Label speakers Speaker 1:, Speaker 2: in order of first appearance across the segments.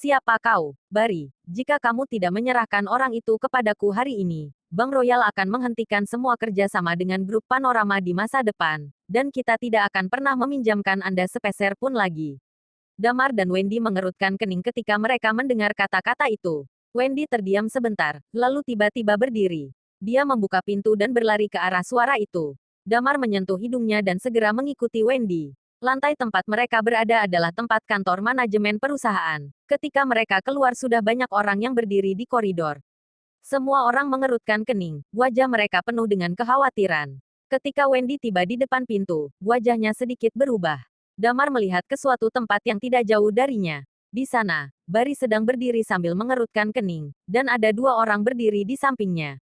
Speaker 1: Siapa kau, Bari? Jika kamu tidak menyerahkan orang itu kepadaku hari ini, Bank Royal akan menghentikan semua kerjasama dengan grup Panorama di masa depan, dan kita tidak akan pernah meminjamkan Anda sepeser pun lagi. Damar dan Wendy mengerutkan kening ketika mereka mendengar kata-kata itu. Wendy terdiam sebentar, lalu tiba-tiba berdiri. Dia membuka pintu dan berlari ke arah suara itu. Damar menyentuh hidungnya dan segera mengikuti Wendy. Lantai tempat mereka berada adalah tempat kantor manajemen perusahaan. Ketika mereka keluar sudah banyak orang yang berdiri di koridor. Semua orang mengerutkan kening, wajah mereka penuh dengan kekhawatiran. Ketika Wendy tiba di depan pintu, wajahnya sedikit berubah. Damar melihat ke suatu tempat yang tidak jauh darinya. Di sana, Bari sedang berdiri sambil mengerutkan kening, dan ada dua orang berdiri di sampingnya.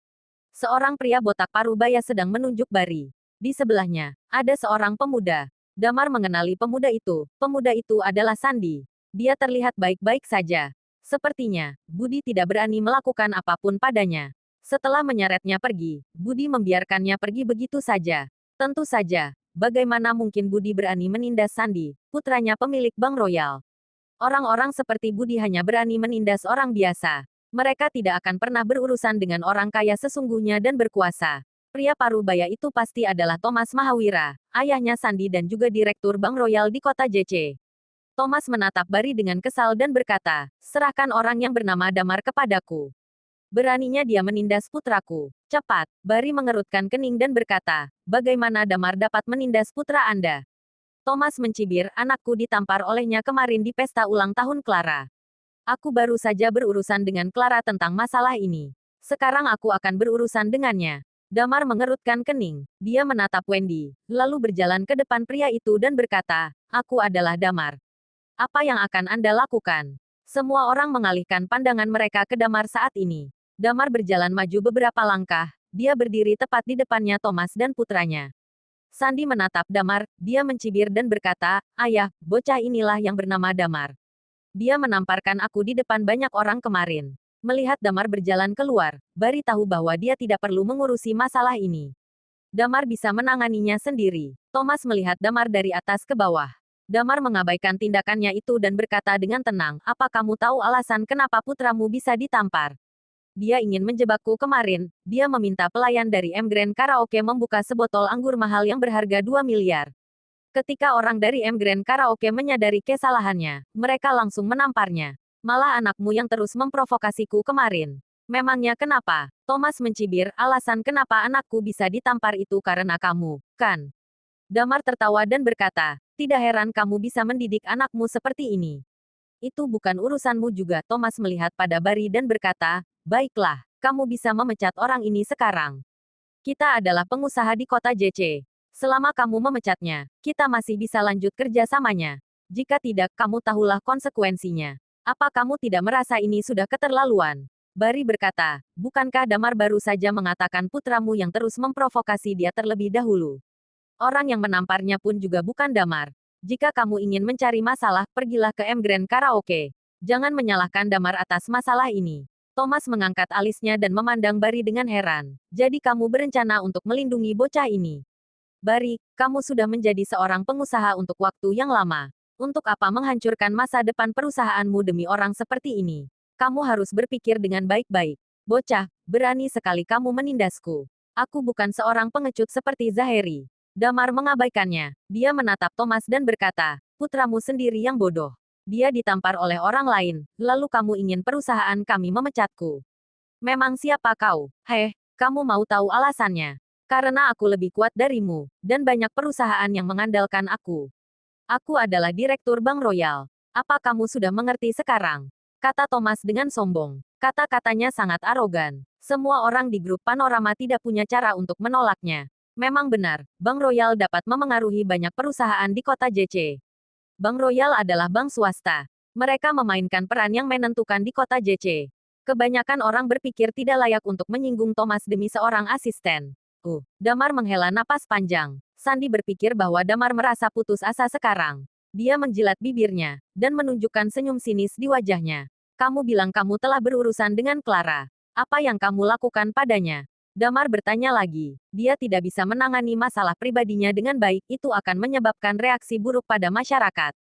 Speaker 1: Seorang pria botak parubaya sedang menunjuk Bari. Di sebelahnya, ada seorang pemuda. Damar mengenali pemuda itu. Pemuda itu adalah Sandi. Dia terlihat baik-baik saja. Sepertinya, Budi tidak berani melakukan apapun padanya. Setelah menyeretnya pergi, Budi membiarkannya pergi begitu saja. Tentu saja, bagaimana mungkin Budi berani menindas Sandi, putranya pemilik Bank Royal. Orang-orang seperti Budi hanya berani menindas orang biasa. Mereka tidak akan pernah berurusan dengan orang kaya sesungguhnya dan berkuasa. Pria parubaya itu pasti adalah Thomas Mahawira, ayahnya Sandi dan juga direktur Bank Royal di kota JC. Thomas menatap Bari dengan kesal dan berkata, serahkan orang yang bernama Damar kepadaku. Beraninya dia menindas putraku. Cepat, Bari mengerutkan kening dan berkata, bagaimana Damar dapat menindas putra Anda? Thomas mencibir, anakku ditampar olehnya kemarin di pesta ulang tahun Clara. Aku baru saja berurusan dengan Clara tentang masalah ini. Sekarang aku akan berurusan dengannya. Damar mengerutkan kening. Dia menatap Wendy, lalu berjalan ke depan pria itu dan berkata, aku adalah Damar. Apa yang akan Anda lakukan? Semua orang mengalihkan pandangan mereka ke Damar saat ini. Damar berjalan maju beberapa langkah. Dia berdiri tepat di depannya Thomas dan putranya. Sandi menatap Damar, dia mencibir dan berkata, ayah, bocah inilah yang bernama Damar. Dia menamparkan aku di depan banyak orang kemarin. Melihat Damar berjalan keluar, Bari tahu bahwa dia tidak perlu mengurusi masalah ini. Damar bisa menanganinya sendiri. Thomas melihat Damar dari atas ke bawah. Damar mengabaikan tindakannya itu dan berkata dengan tenang, apa kamu tahu alasan kenapa putramu bisa ditampar? Dia ingin menjebakku kemarin. Dia meminta pelayan dari M Grand Karaoke membuka sebotol anggur mahal yang berharga 2 miliar. Ketika orang dari M Grand Karaoke menyadari kesalahannya, mereka langsung menamparnya. Malah anakmu yang terus memprovokasiku kemarin. Memangnya kenapa? Thomas mencibir, alasan kenapa anakku bisa ditampar itu karena kamu, kan? Damar tertawa dan berkata, tidak heran kamu bisa mendidik anakmu seperti ini. Itu bukan urusanmu juga. Thomas melihat pada Bari dan berkata, baiklah, kamu bisa memecat orang ini sekarang. Kita adalah pengusaha di kota JC. Selama kamu memecatnya, kita masih bisa lanjut kerjasamanya. Jika tidak, kamu tahulah konsekuensinya. Apa kamu tidak merasa ini sudah keterlaluan? Bari berkata, bukankah Damar baru saja mengatakan putramu yang terus memprovokasi dia terlebih dahulu? Orang yang menamparnya pun juga bukan Damar. Jika kamu ingin mencari masalah, pergilah ke M Grand Karaoke. Jangan menyalahkan Damar atas masalah ini. Thomas mengangkat alisnya dan memandang Bari dengan heran. Jadi kamu berencana untuk melindungi bocah ini? Bari, kamu sudah menjadi seorang pengusaha untuk waktu yang lama. Untuk apa menghancurkan masa depan perusahaanmu demi orang seperti ini? Kamu harus berpikir dengan baik-baik. Bocah, berani sekali kamu menindasku. Aku bukan seorang pengecut seperti Zaheri. Damar mengabaikannya. Dia menatap Thomas dan berkata, putramu sendiri yang bodoh. Dia ditampar oleh orang lain, lalu kamu ingin perusahaan kami memecatku. Memang siapa kau? Heh, kamu mau tahu alasannya? Karena aku lebih kuat darimu, dan banyak perusahaan yang mengandalkan aku. Aku adalah direktur Bank Royal. Apa kamu sudah mengerti sekarang? Kata Thomas dengan sombong. Kata-katanya sangat arogan. Semua orang di grup Panorama tidak punya cara untuk menolaknya. Memang benar, Bank Royal dapat memengaruhi banyak perusahaan di kota JC. Bank Royal adalah bank swasta. Mereka memainkan peran yang menentukan di kota JC. Kebanyakan orang berpikir tidak layak untuk menyinggung Thomas demi seorang asisten. Damar menghela napas panjang. Sandi berpikir bahwa Damar merasa putus asa sekarang. Dia menjilat bibirnya, dan menunjukkan senyum sinis di wajahnya. Kamu bilang kamu telah berurusan dengan Clara. Apa yang kamu lakukan padanya? Damar bertanya lagi. Dia tidak bisa menangani masalah pribadinya dengan baik, itu akan menyebabkan reaksi buruk pada masyarakat.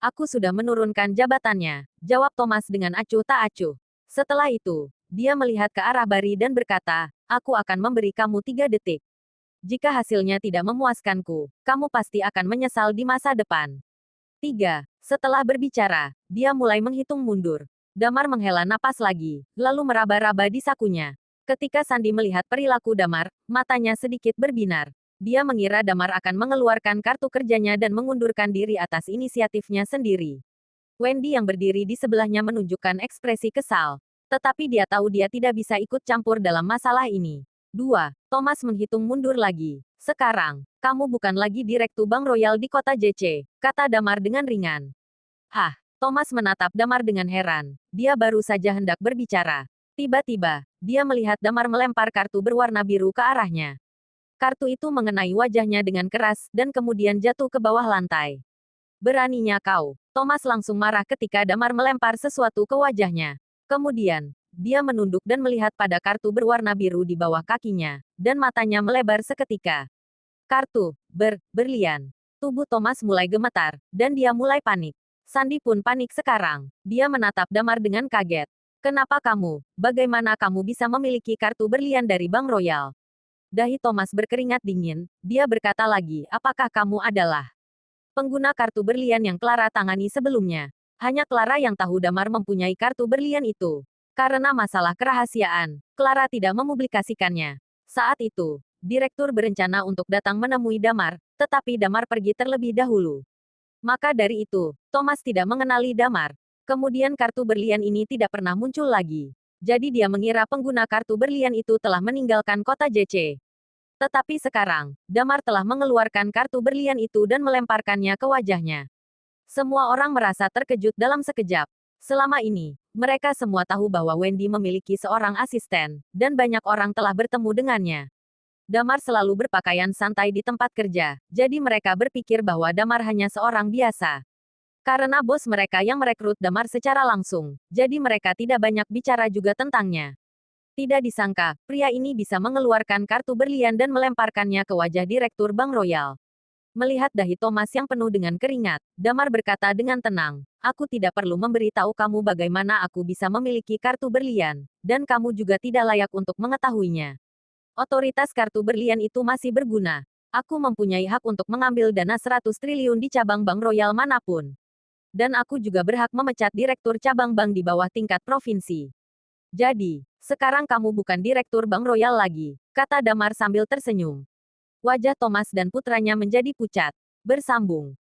Speaker 1: Aku sudah menurunkan jabatannya, jawab Thomas dengan acuh tak acuh. Setelah itu, dia melihat ke arah Barry dan berkata, aku akan memberi kamu 3 detik. Jika hasilnya tidak memuaskanku, kamu pasti akan menyesal di masa depan. 3. Setelah berbicara, dia mulai menghitung mundur. Damar menghela napas lagi, lalu meraba-raba di sakunya. Ketika Sandi melihat perilaku Damar, matanya sedikit berbinar. Dia mengira Damar akan mengeluarkan kartu kerjanya dan mengundurkan diri atas inisiatifnya sendiri. Wendy yang berdiri di sebelahnya menunjukkan ekspresi kesal. Tetapi dia tahu dia tidak bisa ikut campur dalam masalah ini. 2. Thomas menghitung mundur lagi. Sekarang, kamu bukan lagi direktur Bank Royal di kota JC, kata Damar dengan ringan. Hah, Thomas menatap Damar dengan heran. Dia baru saja hendak berbicara. Tiba-tiba, dia melihat Damar melempar kartu berwarna biru ke arahnya. Kartu itu mengenai wajahnya dengan keras dan kemudian jatuh ke bawah lantai. Beraninya kau. Thomas langsung marah ketika Damar melempar sesuatu ke wajahnya. Kemudian, dia menunduk dan melihat pada kartu berwarna biru di bawah kakinya, dan matanya melebar seketika. Kartu berlian. Tubuh Thomas mulai gemetar, dan dia mulai panik. Sandi pun panik sekarang. Dia menatap Damar dengan kaget. Kenapa kamu? Bagaimana kamu bisa memiliki kartu berlian dari Bank Royal? Dahi Thomas berkeringat dingin. Dia berkata lagi, apakah kamu adalah pengguna kartu berlian yang Clara tangani sebelumnya? Hanya Clara yang tahu Damar mempunyai kartu berlian itu. Karena masalah kerahasiaan, Clara tidak mempublikasikannya. Saat itu, direktur berencana untuk datang menemui Damar, tetapi Damar pergi terlebih dahulu. Maka dari itu, Thomas tidak mengenali Damar. Kemudian kartu berlian ini tidak pernah muncul lagi. Jadi dia mengira pengguna kartu berlian itu telah meninggalkan kota JC. Tetapi sekarang, Damar telah mengeluarkan kartu berlian itu dan melemparkannya ke wajahnya. Semua orang merasa terkejut dalam sekejap. Selama ini, mereka semua tahu bahwa Wendy memiliki seorang asisten, dan banyak orang telah bertemu dengannya. Damar selalu berpakaian santai di tempat kerja, jadi mereka berpikir bahwa Damar hanya seorang biasa. Karena bos mereka yang merekrut Damar secara langsung, jadi mereka tidak banyak bicara juga tentangnya. Tidak disangka, pria ini bisa mengeluarkan kartu berlian dan melemparkannya ke wajah Direktur Bank Royal. Melihat dahi Thomas yang penuh dengan keringat, Damar berkata dengan tenang, aku tidak perlu memberitahu kamu bagaimana aku bisa memiliki kartu berlian, dan kamu juga tidak layak untuk mengetahuinya. Otoritas kartu berlian itu masih berguna. Aku mempunyai hak untuk mengambil dana 100 triliun di cabang Bank Royal manapun. Dan aku juga berhak memecat direktur cabang bank di bawah tingkat provinsi. Jadi, sekarang kamu bukan direktur Bank Royal lagi, kata Damar sambil tersenyum. Wajah Thomas dan putranya menjadi pucat. Bersambung.